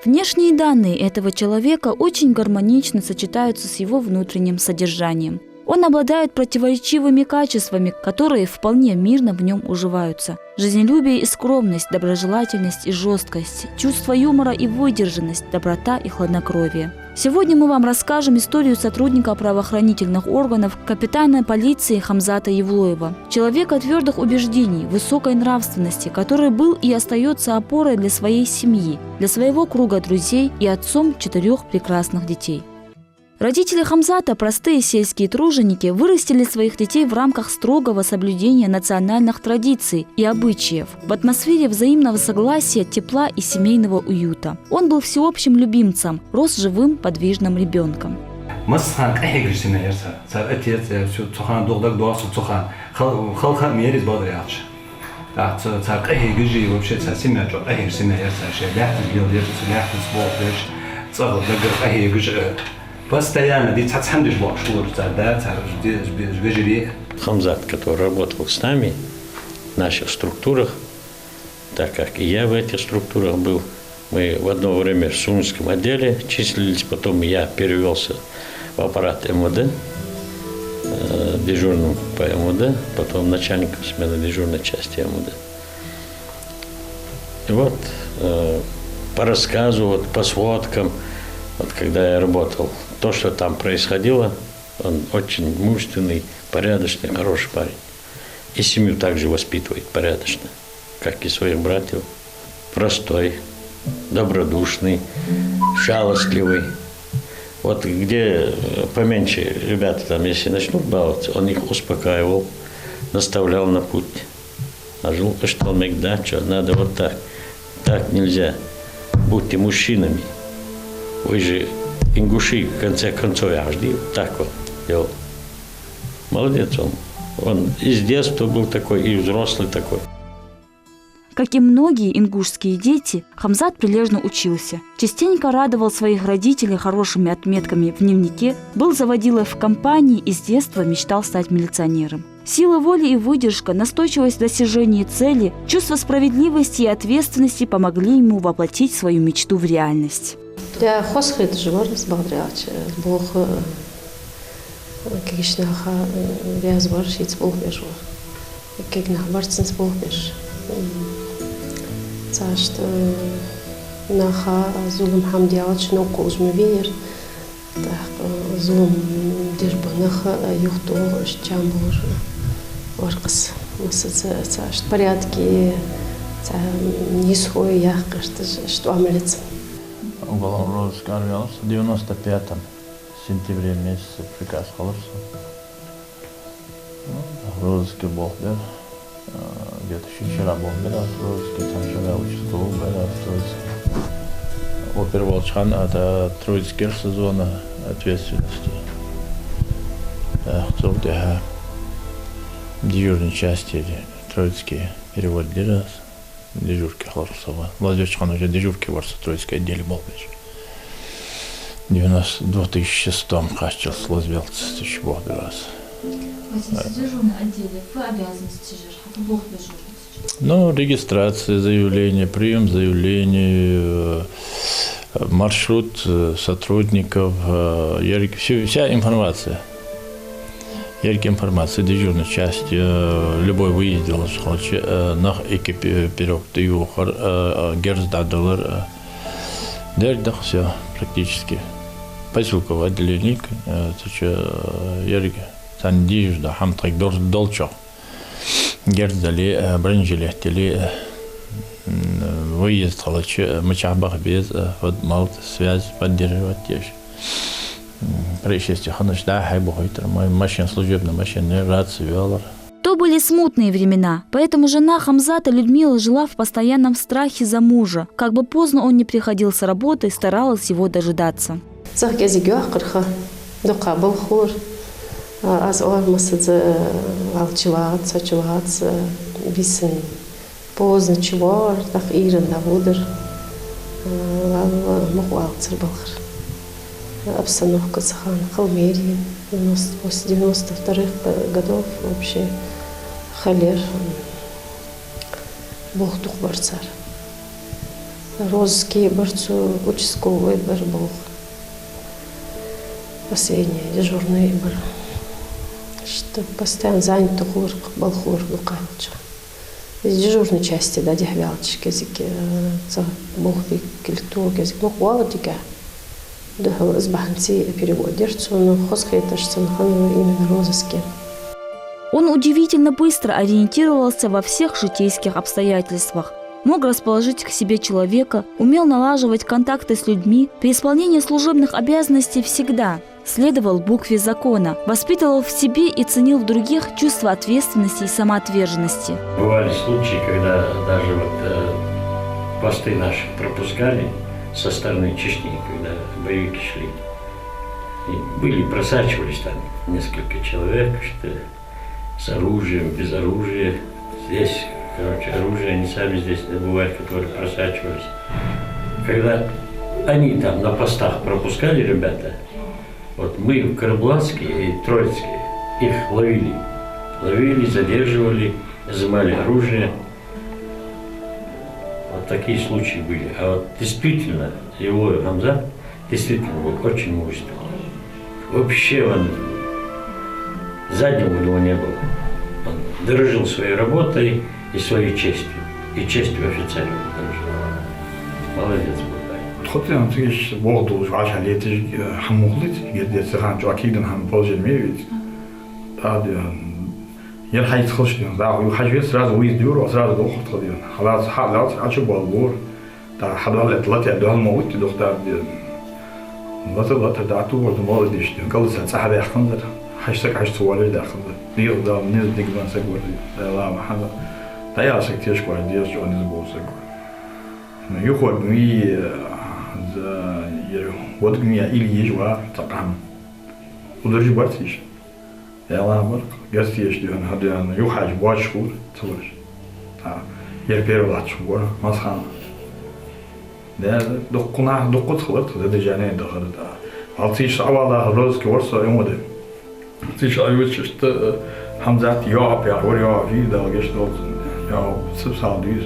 Внешние данные этого человека очень гармонично сочетаются с его внутренним содержанием. Он обладает противоречивыми качествами, которые вполне мирно в нем уживаются. Жизнелюбие и скромность, доброжелательность и жесткость, чувство юмора и выдержанность, доброта и хладнокровие. Сегодня мы вам расскажем историю сотрудника правоохранительных органов, капитана полиции Хамзата Евлоева. Человека твердых убеждений, высокой нравственности, который был и остается опорой для своей семьи, для своего круга друзей и отцом 4 прекрасных детей. Родители Хамзата, простые сельские труженики, вырастили своих детей в рамках строгого соблюдения национальных традиций и обычаев, в атмосфере взаимного согласия, тепла и семейного уюта. Он был всеобщим любимцем, рос живым, подвижным ребенком. Постоянно, Хамзат, который работал с нами в наших структурах, так как и я в этих структурах был, мы в одно время в Сумском отделе числились, потом я перевелся в аппарат МВД, дежурным по МВД, потом начальником смены дежурной части МВД. И вот по рассказу, вот, по сводкам, вот когда я работал, то, что там происходило, он очень мужественный, порядочный, хороший парень. И семью также воспитывает порядочно, как и своих братьев. Простой, добродушный, жалостливый. Вот где поменьше ребята там, если начнут баловаться, он их успокаивал, наставлял на путь. А жил, что он мог, да, что надо вот так. Так нельзя. Будьте мужчинами. Вы же ингуши, в конце концов, я жди, так вот делал. Молодец он. Он из детства был такой, и взрослый такой. Как и многие ингушские дети, Хамзат прилежно учился. Частенько радовал своих родителей хорошими отметками в дневнике, был заводилой в компании и с детства мечтал стать милиционером. Сила воли и выдержка, настойчивость в достижении цели, чувство справедливости и ответственности помогли ему воплотить свою мечту в реальность. Я хосхит живорис багдряч, бог кишнаха вязворшиц бог бежу, кигнах барцинс бог беж. Цашт наха зулум хамдиалч нокуж мвир, так зулум дербанаха юхту шчамбур оркас. Цашт порядки, не схой яхкашт, что амлец. Уголовного розыска армиялся в 95 сентябре месяце приказ халырса. Розыске был, да? Где-то еще вчера был, да, розыске, там вчера участвовал, да, в розыске. Опер Волчхан, это Троицкий зона ответственности. Да, дежурной части Троицкие переводили. Дежурки халырсова. Владимирхан уже дежурки варса Троицкой отделе был. В 2006-м качал службелец тысяч бог раз. В дежурном отделе вы обязанности бог дежурить? Ну, регистрация заявления, прием заявлений, маршрут сотрудников, вся информация. Яркая информация, дежурная часть, любой выезд нах экипировок, герздадалар, дердах, все практически. Поселковый отделение, яркий, сандиж, да, хамтрак долчо, герздали, бронежилетели, выезд, мачабах без, вот мал связь поддерживать тоже. Происшествие ханашда хайбухайтер, мой машин служебная машина, рация велар. То были смутные времена, поэтому жена Хамзата Людмила жила в постоянном страхе за мужа. Как бы поздно он не приходил с работы, старалась его дожидаться. Поздно чего, так ирен навудер, обстановка Сахан, Халмерии, после 92-х годов вообще халер, Бог дух барцар. Розовский борцу участковый был. Последний дежурный был. Что постоянно занят был хор Лукавича. Из дежурной части, да, дехвялчик, языки, бог культуру, язык, ну, хуалотика. Да, с баханци переводишь, но хосхейташься, именно розовский. Он удивительно быстро ориентировался во всех житейских обстоятельствах. Мог расположить к себе человека, умел налаживать контакты с людьми, при исполнении служебных обязанностей всегда следовал букве закона, воспитывал в себе и ценил в других чувство ответственности и самоотверженности. Бывали случаи, когда даже посты наши пропускали со стороны Чечни, когда боевики шли. И просачивались там несколько человек, что с оружием, без оружия. Здесь, оружие они сами здесь добывают, которые просачивались. Когда они там на постах пропускали ребята, вот мы, Карабланские и Троицкие, их ловили, задерживали, изымали оружие. Вот такие случаи были. А вот действительно, его Хамзат действительно был очень мужественный. Вообще он заднего у него не было. Он дорожил своей работой и своей честью. И честью офицера дорожил. Молодец был. خطنا تيجي بوضو عاش عليه تيجي حمولت قد يتخان جو أكيد هم بوجه الميت هذا يرحي تخش ده يحاجة سراز ويز دور وسراز دوخ تقدير خلاص حالات عشوا بالبور ده حدا اللي طلعت يدوها الموت دكتور ده طلعت دعتو ورد مال ديش قال ساعة ده يحكم ده حشتك عشت سوالف ده يحكم ده دير ده نيز ديجبان سكور لا ما حدا ده يا سكتيش كويس دير جو نيز بول سكور يخوض مي ودقني إلي يجوا تقام ودرج برتيش يا الله برك قصتيش دهن هذا يوحج واش شهور تصورش يربير ولا شهور ما صان ده دقت خلط ده جانين دخل ده عطيش أولا روز كورس يومده عطيش أيوتش حمزات يا أبي أوريا في ده قشط يا سبسان ديز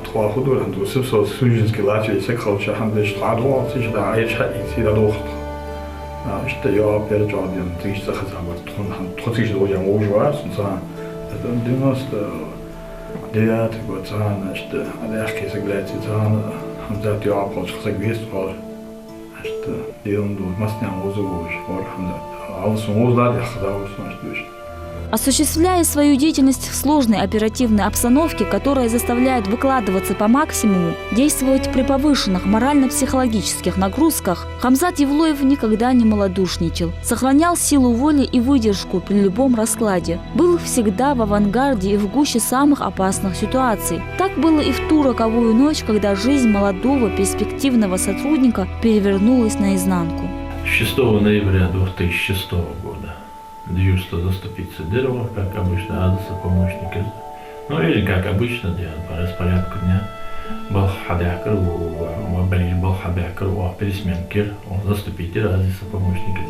trois خدور عنده سبسو سوجنسكي لاتي يسكخل شحن ديش تعادوا تيش دا عيش حقي تيدا دوخت اشتا يا بيرجع ديان تيش تخز عبر تخون حن تخطيش دوجا موجوار سنسان دينوس ديات قد سان اشتا على احكي سقلاتي سان حمزات يا عبقل شخصك بيست قال اشتا ديون دو مسنع وزوج قال حمزات عوص موز لا يخزا وصنا اشتوش. Осуществляя свою деятельность в сложной оперативной обстановке, которая заставляет выкладываться по максимуму, действовать при повышенных морально-психологических нагрузках, Хамзат Евлоев никогда не малодушничал, сохранял силу воли и выдержку при любом раскладе, был всегда в авангарде и в гуще самых опасных ситуаций. Так было и в ту роковую ночь, когда жизнь молодого перспективного сотрудника перевернулась наизнанку. 6 ноября 2006 года дежурство заступиться Дырова, как обычно, адреса помощника. Ну или как обычно, по распорядку дня. Был хадякер, был хадякер, пересменкер, заступитель адреса помощника.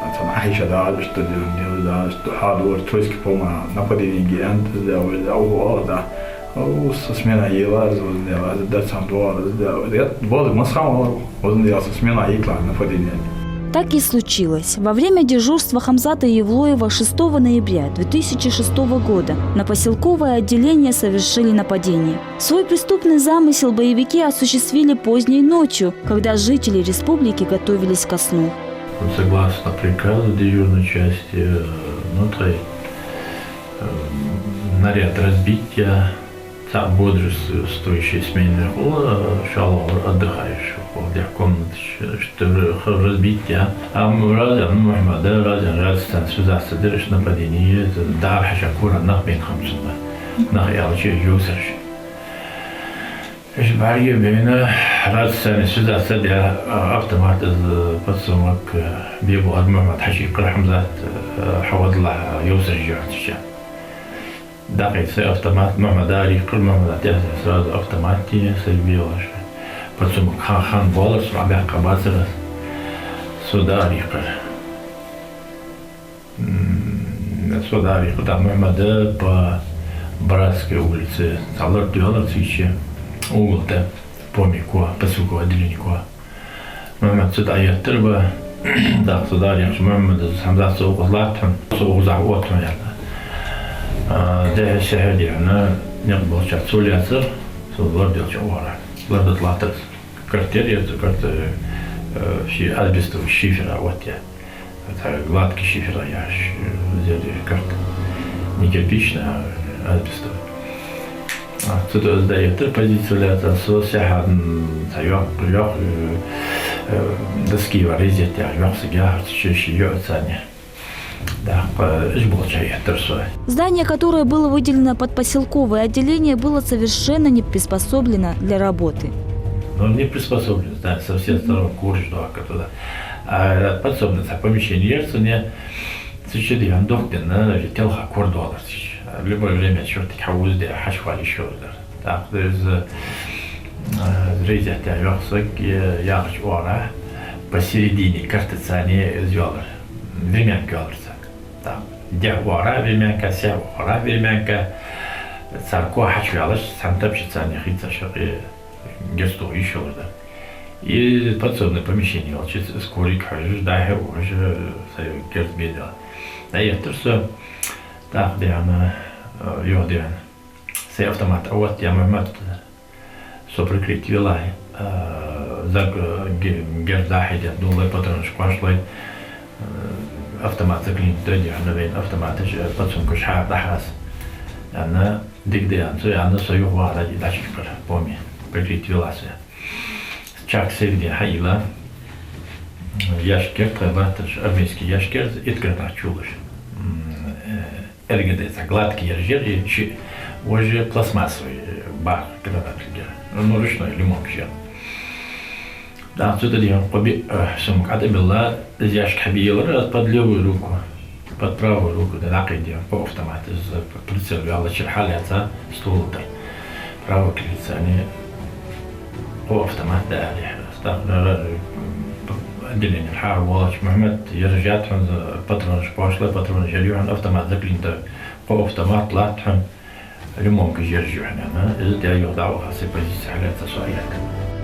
Там Аиша да, что делали, да, что хадвор, тройский пома, нападение гигант, да, смена ела, да, сам двор, да, был масхам, вот смена икла, нападение. Так и случилось. Во время дежурства Хамзата Евлоева 6 ноября 2006 года на поселковое отделение совершили нападение. Свой преступный замысел боевики осуществили поздней ночью, когда жители республики готовились ко сну. Согласно приказу дежурной части, наряд разбития, бодрствующие смены шало отдыхающих в комнате, что разбитие. А мы разин связаться дырыш нападение, да, хашакура нахбин хамсуна, нахялчи юсерш. Барье бемина разин связаться для автомат из подсумок бегу адмамат хашик Хамзат حوض يوسر جوعتشا. دقيق سي автомат مداري كل مداري سراز автоматي سيبيوش بتسمى خان بولس ربع قباسر سوداري قر سوداري قر محمد по Братской улице Салар Дюалар Цичи уголте помико, посылку отделенико. Мамат сюда я терба, да, сюда я мамат самда соуглатом, соугзаотом я. Да, сегодня на не было чат солиацер, солдат чувара, солдат латер, квартире, карта, все асбестовые шифера вот я. Это гладкий шифер, я взяли карта, не кирпичная, а асбестовая. Тут сдает позицию, это социально, тайван, приехал, доски варить, я себя, еще оценил. Да, Здание, которое было выделено под поселковое отделение, было совершенно не приспособлено для работы. Ну, не приспособлено, да, со всех сторон курс, да, а подсобное помещение, не существует, он доктор, на телха кордолар. В любое время черт хауз, да, хашвали еще, да, то есть зритель, я уара посередине картица не сделал, времен говорится. Да, где уара временка, ся уара временка, царко хашвалаш, сам топчется, не хица, что герсту еще, да. И подсобное помещение, волчит скорый хожу, да, уже герст бедел. Да, я тоже так, да, она йоден. Сей автомат, а вот я мамат соприкрыть вилай, за герда хидя, думаю, потом шквашлой автомат заклин, дойдя на вейн автомат, подсумку шар дахас. Она дигдеан, so она свою вара и дальше помни, прикрыть виласы. Чак севди хайла, яшкер, требатыш, армейский яшкер, иткрена чулыш. Эргедеца, гладкий ержер и уже пластмассовый бар, гранат лигер. Ну, ручной лимон кшер. Да, сюда делаем обе сумок. А это была яшка бьела под левую руку, под правую руку, да, накидем по автомату, прицел вяла черхаляца стул дай. Правая клица, они по автомату дали. Отделение Харвалч Мухаммед ержат он патрон шпашлы, патрон жильюн автомат заклинта по автомат латхан лимон кжержюхна, из для юдау хаси позиция это свояк.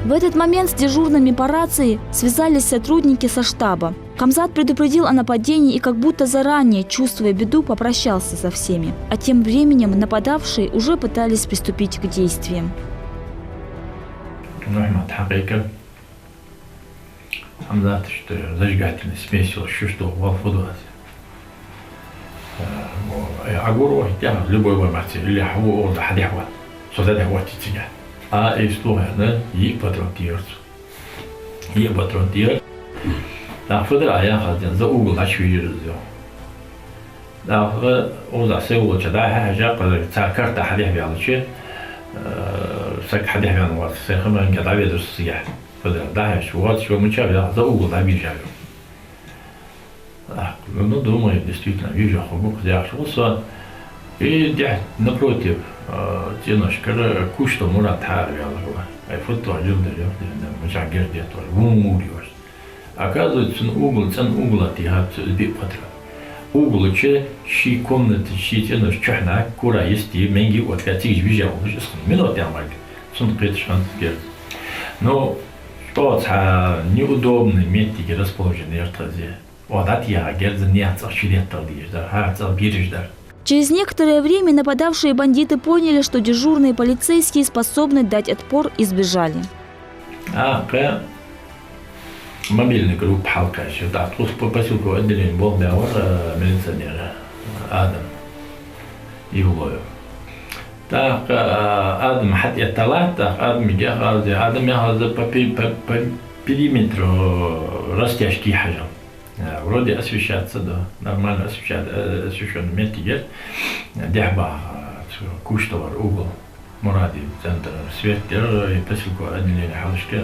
В этот момент с дежурными по рации связались сотрудники со штаба. Камзат предупредил о нападении и как будто заранее, чувствуя беду, попрощался со всеми. А тем временем нападавшие уже пытались приступить к действиям. Мухаммед хакика Камзат, что зажигательный смесь, что в алфудуазе. Агуру, я любой вымати, или хаву орда хадяхват, созада хватит тебя. А из того, да, и патрон тирц. И патрон тирц. Да, фудра я хадян, за угол начали сделал. Да, орда сеул, чада, хажа, цар карта хадяхвялычи, сак хадяхвянват, сехаман гадаведус сия. Да, вот что мы чавя за угол обижали. Ну, думаю, действительно, вижу, что и я напротив, немножко кушто мурат харвял, а фото люди, мы жагер где-то, вумуриваешь. Оказывается, угол, цен угла тихат бипатра. Угол, щи комнаты, щи тяну, чахна, кура есть, и менги вот 5 тысяч вижал, минут я могу, сон предшан герц. Но что неудобные метки расположены в Тазе. Вот от я герц не отцелчилет талдишь, да, отцелбиришь, да. Через некоторое время нападавшие бандиты поняли, что дежурные полицейские способны дать отпор и сбежали. Мобильный групп Халка, да, тут по поселку отделение был милиционера Адам Ивлоев. Так, Адам хоть это лата, Адам я по периметру растяжки хажал. Вроде освещаться, да, нормально освещенный метр есть. Дяба, куштовар, угол, Муради, центр, свет, и поселку отделение Халышки,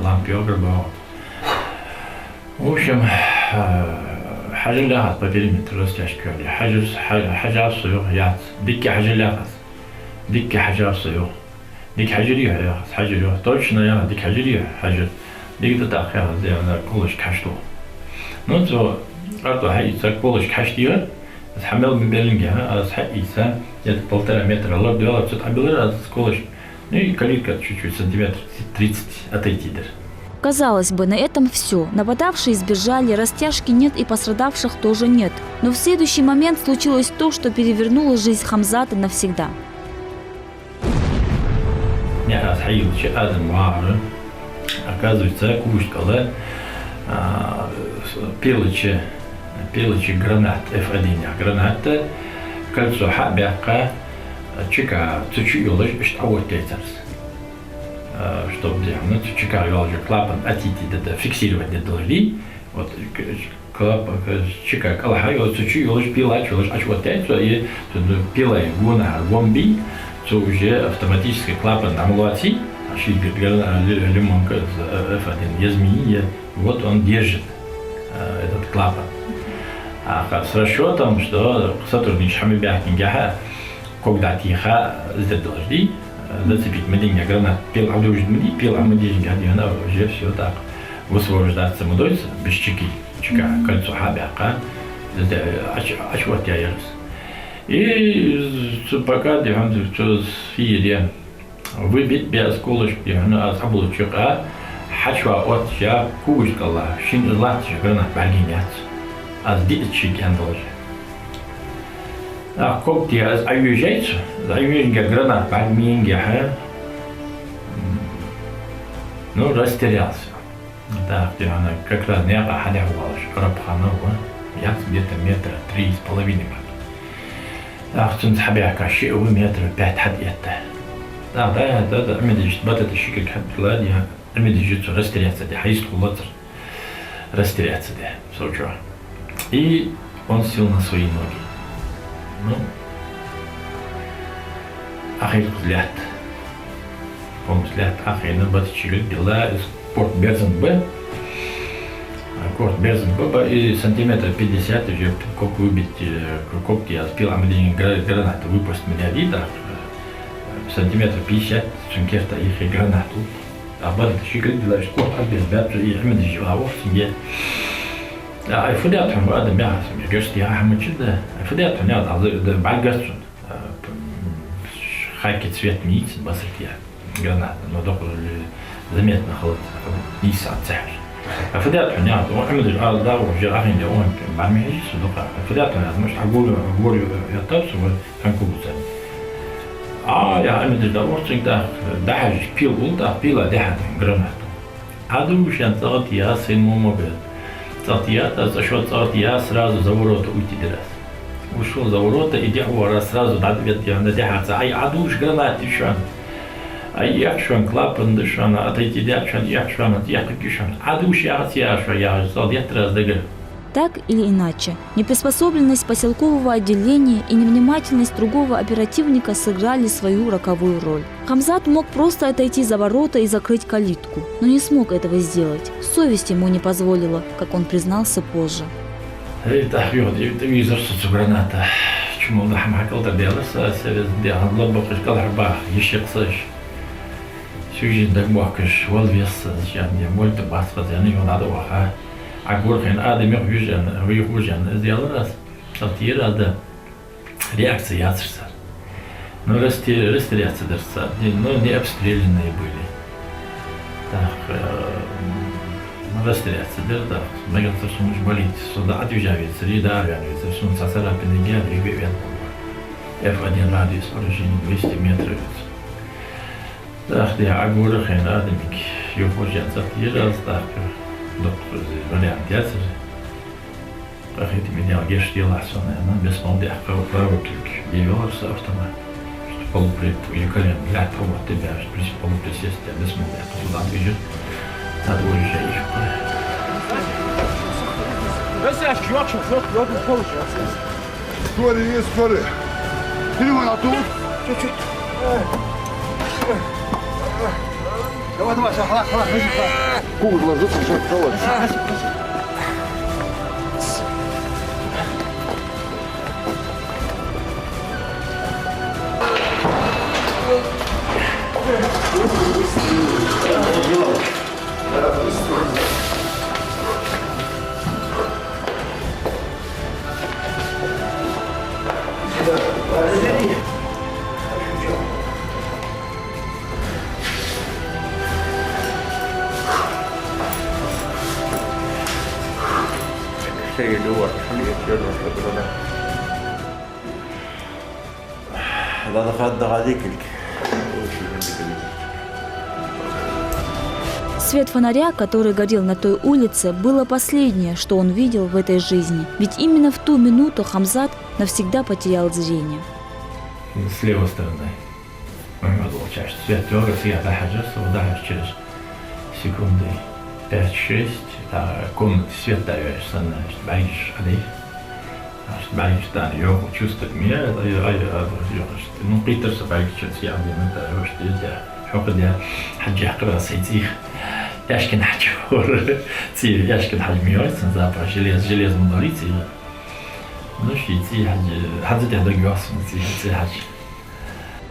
лампи огребал. В общем, حاجة по периметру растяжки. حاجة صيوح يعت ديك حاجة لاحظ ديك حاجة صيوح ديك حاجة ريح يا حاجة ريح точно يا ديك حاجة ريح حاجة ديك تتأخر زي أنا كلش كحشتو نوتو أرضو حيسا كلش كحشتيها تحمل من بيلنجها أصح إيسا يد 1,5 متر الله بدي والله بتحمل أصح كلش Ну и калитка чуть-чуть, сантиметр 30 отойти даже. Казалось бы, на этом все. Нападавшие сбежали, растяжки нет и пострадавших тоже нет. Но в следующий момент случилось то, что перевернуло жизнь Хамзата навсегда. Оказывается, Кушкала пилочи гранат F1, граната кольцо хабяка чека чуть-чуть юлыш штауотейтерс. Чтобы чека юлыш клапан атити да фиксировать не должны. Вот клапан чека калаха юлыш чуть-чуть юлыш пила юлыш ашвотейтерс и пила гуна вомби, то уже автоматически клапан амулати. Лимонка F1 Язми, вот он держит этот клапан. А с расчетом, что сотрудник Хамибяхтингяха, когда тихо задолжди, зацепить мединя гранат, пил обдуждмди, пил амадижга, она уже все так высвобождаться мудойся, без чеки, чека, кольцо хабяка, ачват я ярс. И пока дехам что фиде выбить без колышки, на заблочка, хачва от я кушкала, шин златчик гранат багинят. Аз дитчик андолж. А когти аз аюжейц, аюжга гранат багмингя. Ну, растерялся. Да, она как раз не ахадявалась, рабханова, я где-то метра 3,5. А в центре ши у метра 5 хадьета. Да, медиш, вот это щекой хадла, я медиш растеряться, я хайсту латер растеряться, да, сочува. И он сел на свои ноги. Ну, ахир взгляд. Взгляд ахир батчик дела порт Берзен Б. Корт Берзен Б и сантиметр 50 уже как выбить когти, я спил амдин гранату выпустить меня вида. Сантиметр 50 ченкерта их гранату. А батчик дела корт Берзен Б и амдин живого себе. فديت هم هذا بيعرف جرست يا أحمد كده فديت هم هذا بعد جرست خايك цвет ميت بس فيها جرنات إنه دخل زميتنا خلط نيسا تسحر فديت هم هذا وأحمد الأرض ده ورجع أخين ده وهم بعد ما يجي صدقة فديت هم هذا مش عقول يطبس وهنكوب زين يا أحمد ده ورثك ده حاجة بيلا ده حاجة جرنات هذا مش ينتظر يا سين مومبيل Цатията, за счет цатия сразу за ворота уйти драс. Ушел за ворота и дяхвара сразу надяхаться. Ай, адуш гранат дишан. Ай, яхшан клапан дишан, отойти дяхшан, яхшан, яхкишан. Адуш яхшан, яхшан, яхтрас дегр. Так или иначе, неприспособленность поселкового отделения и невнимательность другого оперативника сыграли свою роковую роль. Хамзат мог просто отойти за ворота и закрыть калитку, но не смог этого сделать. Совесть ему не позволила, как он признался позже. Граната. Чему нахмакал-то белоса, сделал лобок, каларбах, еще ксыш. Сюжет дагбакаш, волвеса, не мольта басфа, я не надо ваха. А горхен адам выхожен сделал раз, сатир ада реакция яцерса. Но растеряться дерса, но не обстрелянные были. Так, растеряться дерса, многие что муж болит, сюда отъезжается, реда авиануется, что он сосарапин и гены и бивен. F1 радиус, поражение 200 метров. Так, я горхен адамик, выхожен сатир раз, так. Доктор вариант яцер. Пахит меня гештила сонная, она без молдя правый ключ. Девелся автомат. Полупред или колен для того тебя, при полуприсестия без молдя. Туда движет. Надо уезжать. Скорее. Перевод оттуда. Чуть-чуть. Давай, خلاص, кубик ложится, все, колоть. سيد هو حمية جلوة كبرنا هذا خد هذيك Свет фонаря, который горел на той улице, было последнее, что он видел в этой жизни. Ведь именно в ту минуту Хамзат навсегда потерял зрение. С левой стороны. Часть свет дергается, я дохожусь, ударишь через секунды 5-6. Комнаты свет даешься, боишься, боишься, да, я чувствую меня, ну, придется боишься, я حقد حج يحقر سيتيخ يشكن حجور تي يشكن حج ميوت زابا جليز مداريتي نشي تي حج ده جواس تي حج.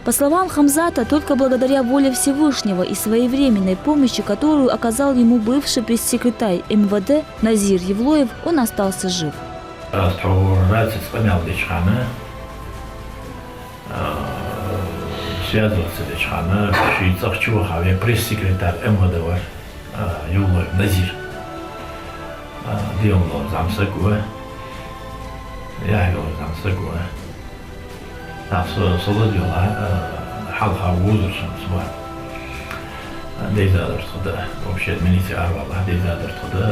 По словам Хамзата, только благодаря воле Всевышнего и своевременной помощи, которую оказал ему бывший пресс-секретарь МВД Назир Евлоев, он остался жив. Связываться лишь швейцар Чувахове, пресс-секретарь МВД Евлоев Назир. Диомло замсагуа, я его замсагуа. Так солодила халха вузершим сва. Дейзадр туда, вообще милиция арвала, дейзадр туда,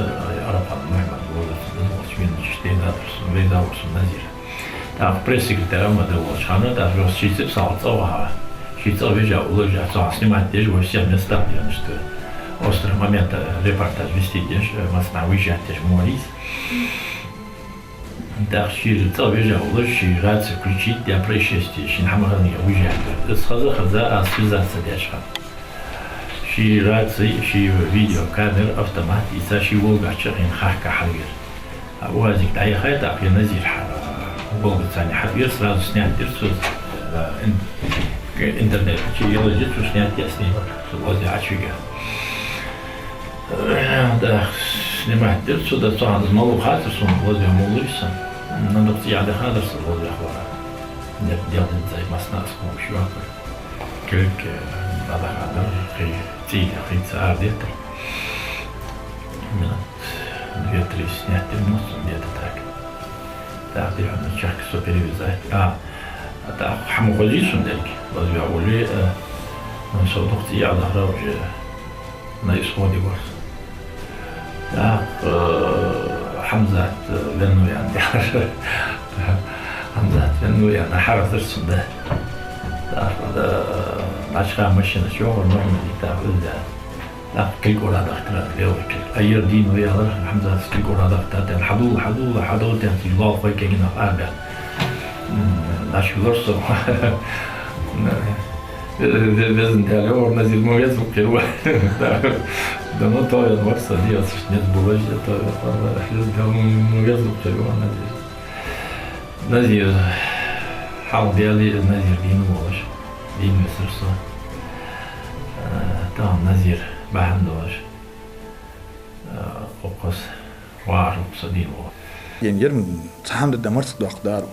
арапан Махмад вузершим, очень дейзадр, дейзадр Назир. Так пресс-секретарь МВД Волчана, даже швейцар Салцова. Швейцар везде уложил, снимать здесь во всех местах, что острый момент репортаж вести здесь, масса выезжать здесь молись. Так Швейцар везде уложил, рация включить для происшествия, Шинхамарани уезжать. Сразу связаться здесь. Ши рации, ши видео, камера, автомат, и саши волгачер, ин хахка хавир. А у вас их таихает, а я Назир волгацани хавир, сразу снять дерцу. Интернет, я здесь снять я снимок, возле очага. Да, снимать отсюда, то с малого хатусом возле молодца. Надо я дохадаться возле хвора. Нет, делать займасна с помощью аквы. Кельки, надо хадер, хей цардет. Минут 2-3 снять минут, где-то так. Так, я на чашке все перевязать. Так, хамухозишь дельки, возле ули, что духти я дохрал уже на исходе гор. Так, Хамзат венуян, Хамзат венуян, нахарасыр сюда. Так, начала машина чего, можно так везде. Так, килькора дохтра, левый киль. Айер дин уялар, Хамзат килькора дохтра, хадул, тем тилал файкегина арбят. Наши что везде орна зимой звуки. Да ну то я варса делать, нет было же то я звуки Назир хал делали Назир дин молож дин месерсо там Назир бахандош окос вар садин молож. Еңгерім сахамды дамарсық доқтару.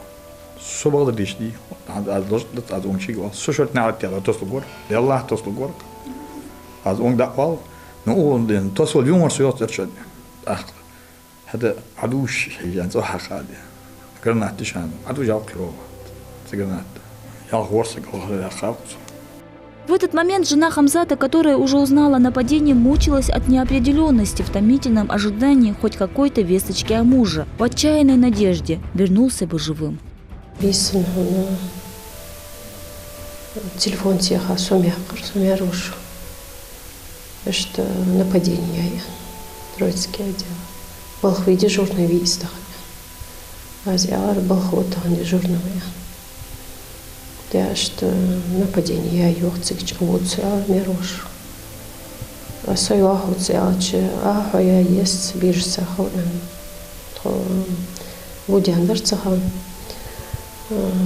Со бағдар дейшді, аз оң шегі бол. Со шөлтіне ағаттияда тослы қор, Аллах тослы қор. Аз оң дақвал, но оң дейін тослы юмор сұйот зәршөді. Ақлы. Хәді адуш хейжан со хақады. Гранатты шану, аду жал қирова. Гранатты. Ял хорсы қалғыры яққауыз. В этот момент жена Хамзата, которая уже узнала о нападении, мучилась от неопределенности в томительном ожидании хоть какой-то весточки о муже, в отчаянной надежде, вернулся бы живым. Бейсін, телефон теха, сумя рушу. Это нападение, Троицкий отдел. Балхвы дежурный виздах. Азиар балхота дежурного. Я что нападение я юхцик чмуцы мирош. А свою ахуцы аче я есть биржса хаурен. То вудяндерцаха.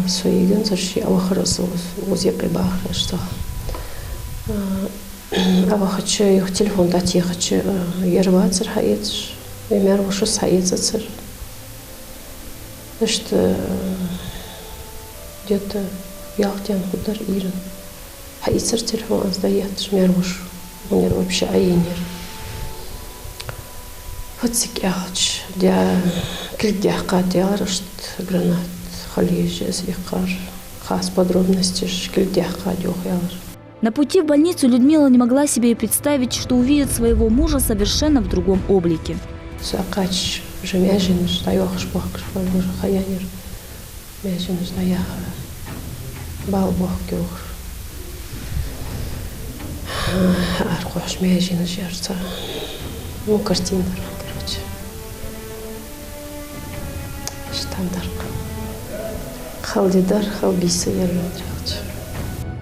Суиген заши авахрас узи прибахрашта. Авахачу их телефон дать я хочу ерваться хаец. Мирошу саецацер. Что где-то Ялтян худар ирен. Хайцер телефон сдает, шмервуш. У него вообще айнер. Вот сикяч, я клидях катяр, что гранат халиже зикар, хас подробности клидях катюх яр. На пути в больницу Людмила не могла себе и представить, что увидит своего мужа совершенно в другом облике. Сакач, жемяжин, стоях шпах, шпах, хаянир, мяжин, стоях, балбох кюх. Аркош мяжин, жерца. Ну, картина, короче. Штандар. Халдидар, халбиса, я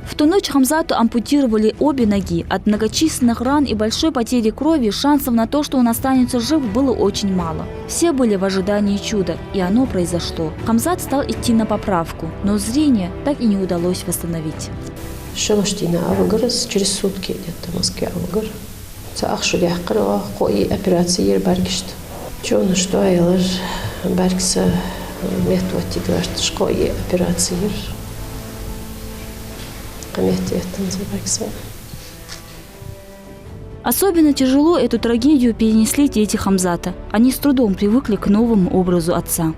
В ту ночь Хамзату ампутировали обе ноги. От многочисленных ран и большой потери крови шансов на то, что он останется жив, было очень мало. Все были в ожидании чуда, и оно произошло. Хамзат стал идти на поправку, но зрение так и не удалось восстановить. Шелоштина Аваграс через сутки где-то в Москве Авагр. Ахшу дяхкара кои операции баргишт. Чё на что я баргса метод играшт шкои операции. Особенно тяжело эту трагедию перенесли дети Хамзата. Они с трудом привыкли к новому образу отца.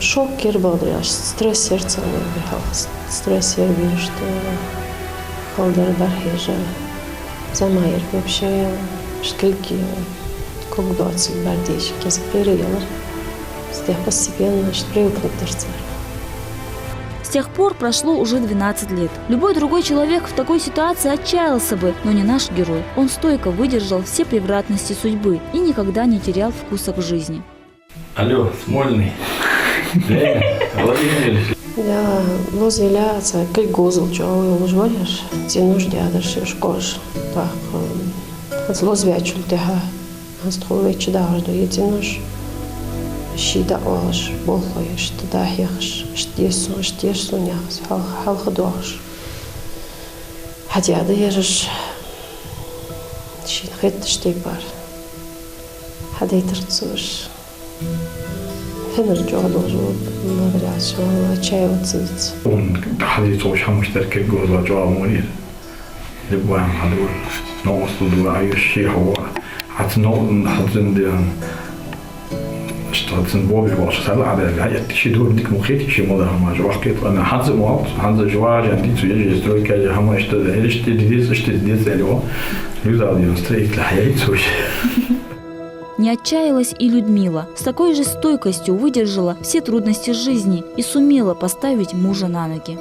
Шок кербадряш, стресс сердца набирал, стресс я что холдер бархежа, замайер вообще шкильки, как 20 бардечки, запереяла. С тех постепенно привыкнуть к. С тех пор прошло уже 12 лет. Любой другой человек в такой ситуации отчаялся бы, но не наш герой. Он стойко выдержал все превратности судьбы и никогда не терял вкуса к жизни. Алло, Смольный. Владимир. Я возиляться, как гозл, что вы уживаешь, те нужды, а дальше шкош. Так, злозвячу тяга, астровичи давжду, единош. Шида олаш, болхоеш, тадахяш, штесуняхс, халхадош. Хотя да ежеш, шин хэт штейпар. Хадейтерцуш. Фенер джога должен набрать, отчаиваться. Он хадейцуш хамуштер гозла джога мурир. Любаем хадур, но студу аюши хова. Атно хадзендиан. Что Бобби was сел على الهيئة شيء دور ديك مخيتي شيء ماذا ما جوا حكيت أنا حنز موات حنز جواج عندي تيجي يستوي كذا هم اشتديت اليوم يزاد يستريك لحياة سوش. Не отчаялась и Людмила. С такой же стойкостью выдержала все трудности жизни и сумела поставить мужа на ноги.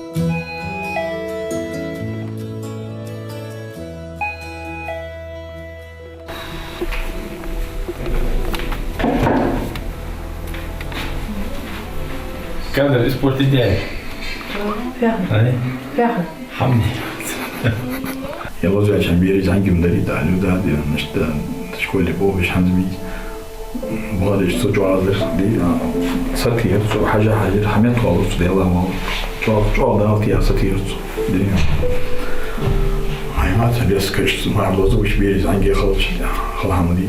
Когда الأسبوع الجاي؟ فعلا. حمني. يلا زي عشان بيرجع عن جم دريد على الوداد نشتا تشكو اللي بوه مش حنزمي بغادي يشتو جوازر دي ساتير سو حاجة حميت خالص دي الله ما جو دالتي ساتير دي هاي ما تبيس كشت ما عبلوزوش بيرجع عن جي خلهم دي.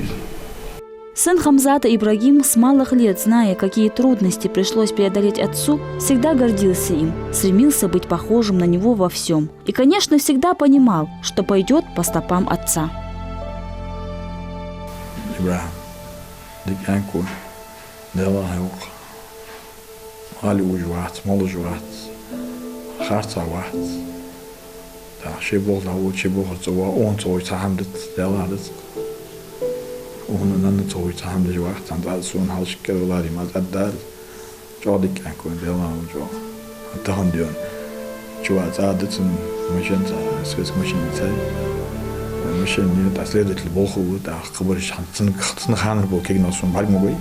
Сын Хамзата Ибрагим с малых лет, зная, какие трудности пришлось преодолеть отцу, всегда гордился им, стремился быть похожим на него во всем. И, конечно, всегда понимал, что пойдет по стопам отца. وهنا ننتظر تعامل الواحد عند السون هالش كذولاري ما زادار جودك أكون ديلا وجو حتى هنديون جوا زادت مشين سويس مشين تاي مشين تسليدة البلخو تا خبرش حتى نخان البول كي نصون بعد مبي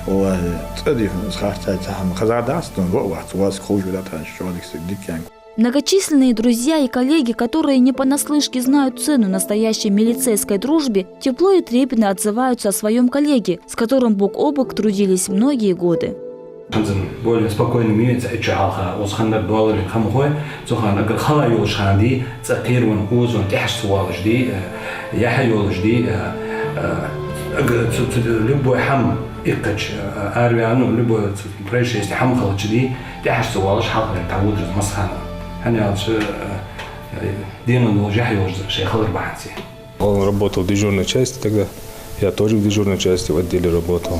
والله تدي خارج تاي تعامل خزاد أصلا وقت واس خوش ولا تانش جودك سديك يعني. Многочисленные друзья и коллеги, которые не понаслышке знают цену настоящей милицейской дружбе, тепло и трепетно отзываются о своем коллеге, с которым бок о бок трудились многие годы. более спокойный мир, это усхандер доллар, хамхой, зохана гхала юлшанди, цакирван узун тяжсуалжди, яхаюлжди, любой хам икач, арвиану любой происшествие хам халчди, тяжсуалж халхер тавуд масхана. هني عالش دينو جحيوج شيخ الرباعتي. Он работал в дежурной части тогда, я тоже в дежурной части в отделе работал.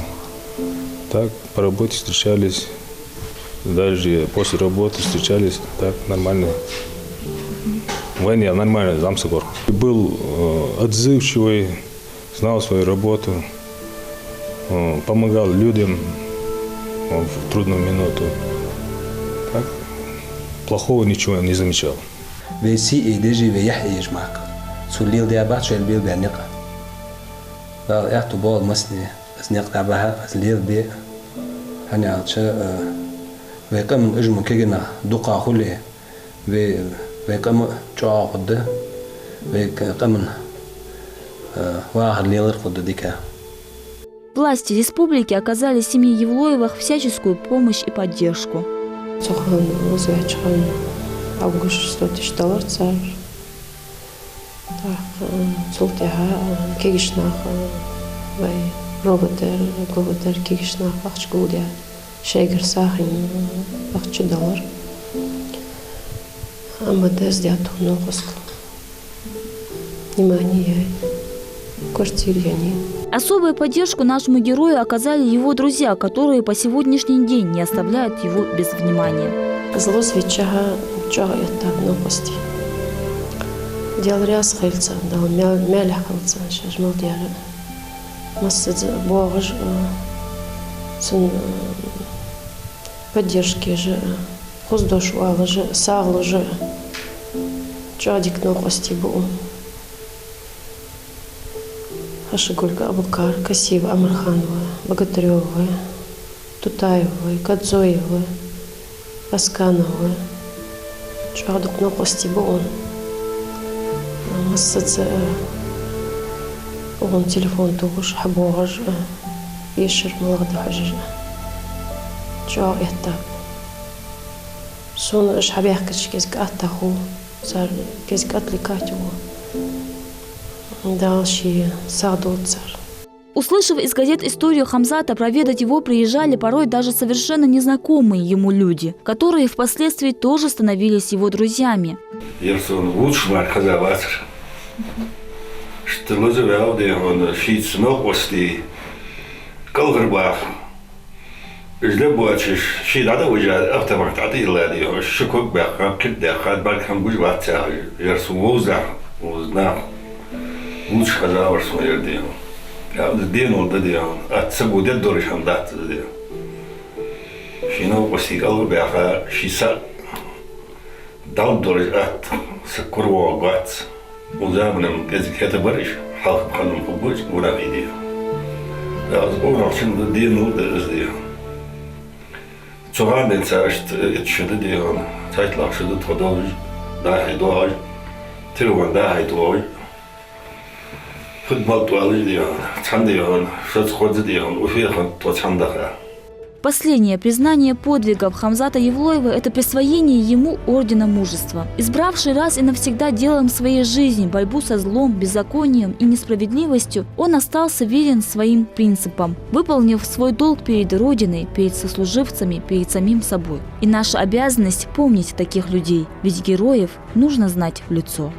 Так, по работе встречались, даже после работы встречались, так, нормально. В войне нормально, замсогор. Был отзывчивый, знал свою работу, помогал людям в трудную минуту. Так, плохого ничего не замечал. ويسي إيديجي ويحيي يجمعك سوليل دي أبعد شوي البيل بعنقة لا يحتو بول مسني أسنيق تعبها أسليل دي هني عطشا ويقام أجمو كيجنا دوقا خلي ويقام جوع قد ويقام واحد ليلر قد ديكا. Власти республики оказали семье Евлоевых всяческую помощь и поддержку. Август $100 000 цар. Так, цултяга кегишнах, вай роботер кегишнах ахчгудя, шейгер сахин $100. МВД дяту ногоск. Внимание, квартире они. Особую поддержку нашему герою оказали его друзья, которые по сегодняшний день не оставляют его без внимания. Зло свечага чого так новости. Дел ряс хильца, дал мяля хильца, сейчас молдяра. Масса богож сын поддержки же, хоздошуала же, сагло же. Чадик новости был. Хашигулька Абукар, Касива, Амарханова, Богатырёва, Тутаева, Кадзоева, Асканова. Чадик новости был. Массаца он телефон тугуш, хабогож, ешер молодожь. Ча это. Сон шабяхкач кезк аттаху, сар кезк атликатю. Дальше саду цар. Услышав из газет историю Хамзата, проведать его приезжали порой даже совершенно незнакомые ему люди, которые впоследствии тоже становились его друзьями. Ерсон лучше марказаватер. Что называл, где он шиц новости, колгрбах. Ждем бачишь, ши надо уже автомататы лади, шукок бахам, кидахат, балкам гужватя, ерсон воза, узнал. Лучше казалось, что я делал. Я сделал это делал, а собой дорожам дать это делал. Шино постигал бяха, шиса дал дорож от сакурва гвац. Узамным это бариш, халк ханом побыть, ура видео. Я сборал, что делал это сделал. Цоган царст это что делал, цайтлах что тодож, да идой, тирван да идой. Футбол туалет делал, чандеян, шоцходы делал, уфехан то чандаха. Последнее признание подвигов Хамзата Евлоева – это присвоение ему Ордена Мужества. Избравший раз и навсегда делом своей жизни борьбу со злом, беззаконием и несправедливостью, он остался верен своим принципам, выполнив свой долг перед Родиной, перед сослуживцами, перед самим собой. И наша обязанность – помнить таких людей, ведь героев нужно знать в лицо.